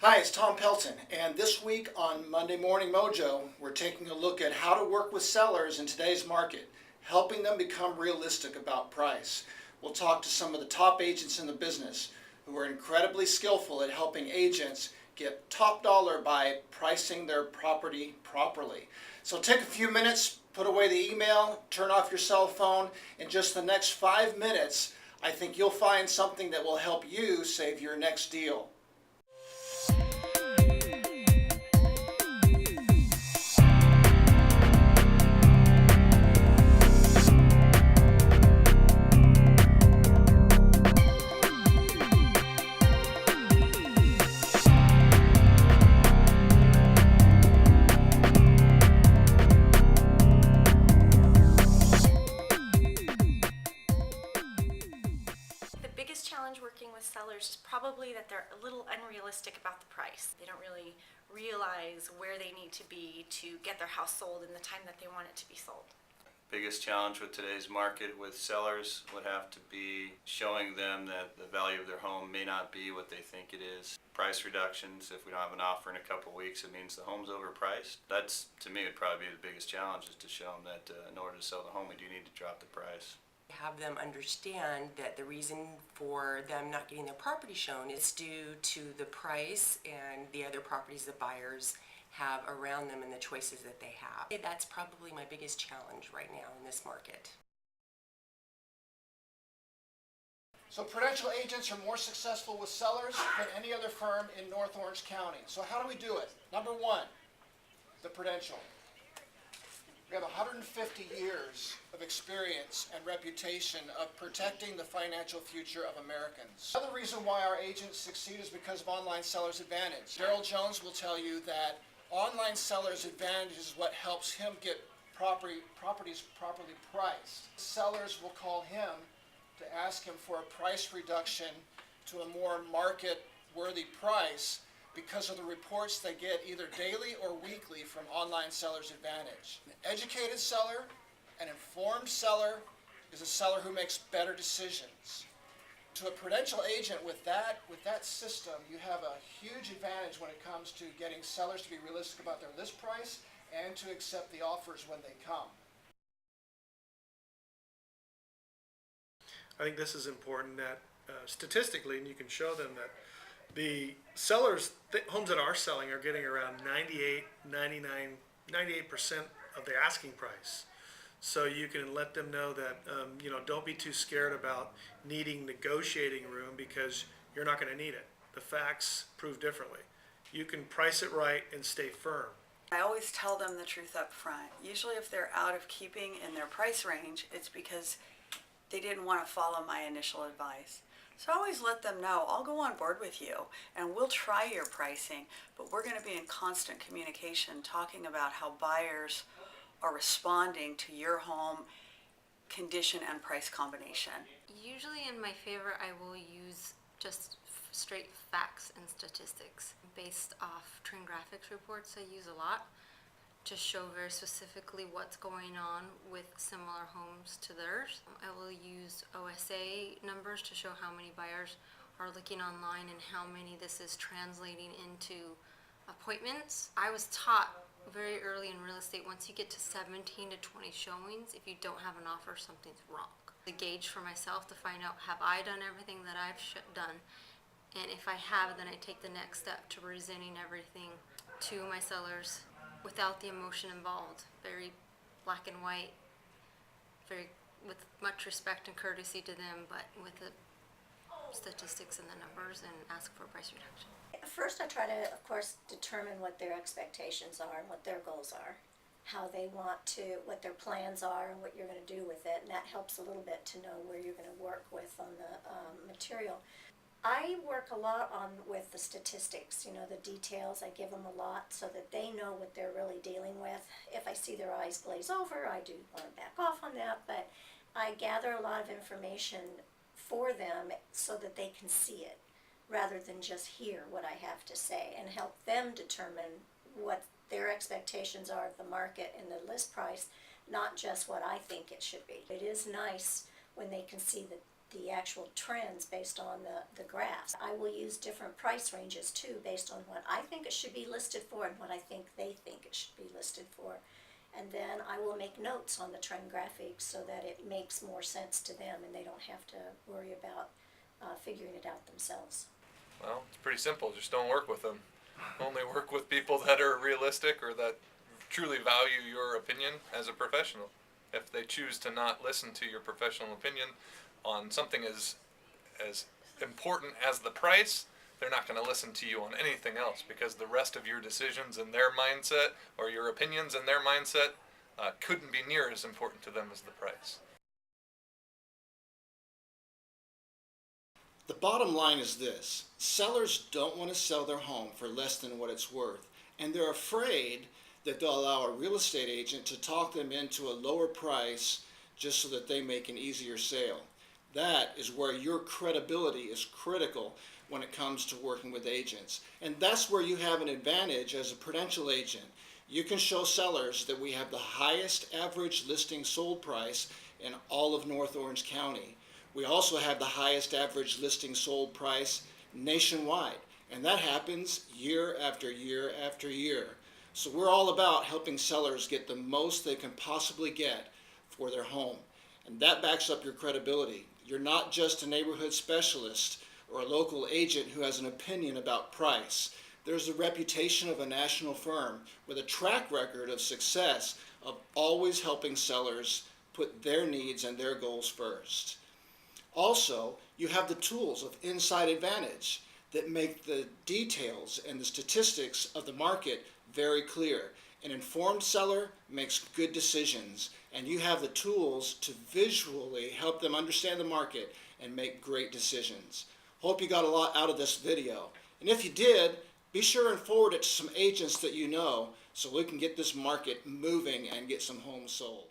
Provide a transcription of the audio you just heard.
Hi, it's Tom Pelton, and this week on Monday Morning Mojo, we're taking a look at how to work with sellers in today's market, helping them become realistic about price. We'll talk to some of the top agents in the business who are incredibly skillful at helping agents get top dollar by pricing their property properly. So take a few minutes, put away the email, turn off your cell phone. In just the next 5 minutes, I think you'll find something that will help you save your next deal. Challenge working with sellers is probably that they're a little unrealistic about the price. They don't really realize where they need to be to get their house sold in the time that they want it to be sold. Biggest challenge with today's market with sellers would have to be showing them that the value of their home may not be what they think it is. Price reductions, if we don't have an offer in a couple weeks, it means the home's overpriced. That's, to me, would probably be the biggest challenge, is to show them that in order to sell the home, we do need to drop the price. Have them understand that the reason for them not getting their property shown is due to the price and the other properties the buyers have around them and the choices that they have. That's probably my biggest challenge right now in this market. So Prudential agents are more successful with sellers than any other firm in North Orange County. So how do we do it? Number one, the Prudential. We have 150 years of experience and reputation of protecting the financial future of Americans. Another reason why our agents succeed is because of Online Seller's Advantage. Daryl Jones will tell you that Online Seller's Advantage is what helps him get properties properly priced. Sellers will call him to ask him for a price reduction to a more market-worthy price because of the reports they get either daily or weekly from Online Seller's Advantage. An educated seller, an informed seller, is a seller who makes better decisions. To a Prudential agent with that system, you have a huge advantage when it comes to getting sellers to be realistic about their list price and to accept the offers when they come. I think this is important that statistically, and you can show them that the sellers, homes that are selling are getting around 98% of the asking price. So you can let them know that, don't be too scared about needing negotiating room because you're not going to need it. The facts prove differently. You can price it right and stay firm. I always tell them the truth up front. Usually if they're out of keeping in their price range, it's because they didn't want to follow my initial advice. So I always let them know, I'll go on board with you and we'll try your pricing, but we're going to be in constant communication talking about how buyers are responding to your home condition and price combination. Usually in my favor, I will use just straight facts and statistics based off Trend Graphics reports I use a lot to show very specifically what's going on with similar homes to theirs. I will use OSA numbers to show how many buyers are looking online and how many this is translating into appointments. I was taught very early in real estate, once you get to 17 to 20 showings, if you don't have an offer, something's wrong. The gauge for myself to find out, have I done everything that I've done? And if I have, then I take the next step to presenting everything to my sellers without the emotion involved. Very black and white, with much respect and courtesy to them, but with the statistics and the numbers, and ask for a price reduction. First, I try to, of course, determine what their expectations are and what their goals are, how they want to, what their plans are and what you're going to do with it, and that helps a little bit to know where you're going to work with on the material. I work a lot with the statistics, the details. I give them a lot so that they know what they're really dealing with. If I see their eyes glaze over, I do want to back off on that, but I gather a lot of information for them so that they can see it rather than just hear what I have to say, and help them determine what their expectations are of the market and the list price, not just what I think it should be. It is nice when they can see the actual trends based on the graphs. I will use different price ranges too based on what I think it should be listed for and what I think they think it should be listed for. And then I will make notes on the trend graphics so that it makes more sense to them and they don't have to worry about figuring it out themselves. Well, it's pretty simple. Just don't work with them. Only work with people that are realistic or that truly value your opinion as a professional. If they choose to not listen to your professional opinion on something as important as the price, they're not going to listen to you on anything else, because the rest of your decisions and their mindset, or your opinions and their mindset, couldn't be near as important to them as the price. The bottom line is this: sellers don't want to sell their home for less than what it's worth, and they're afraid that they'll allow a real estate agent to talk them into a lower price just so that they make an easier sale. That is where your credibility is critical when it comes to working with agents. And that's where you have an advantage as a Prudential agent. You can show sellers that we have the highest average listing sold price in all of North Orange County. We also have the highest average listing sold price nationwide. And that happens year after year after year. So we're all about helping sellers get the most they can possibly get for their home. And that backs up your credibility. You're not just a neighborhood specialist or a local agent who has an opinion about price. There's a reputation of a national firm with a track record of success of always helping sellers put their needs and their goals first. Also, you have the tools of inside advantage that make the details and the statistics of the market very clear. An informed seller makes good decisions, and you have the tools to visually help them understand the market and make great decisions. Hope you got a lot out of this video. And if you did, be sure and forward it to some agents that you know so we can get this market moving and get some homes sold.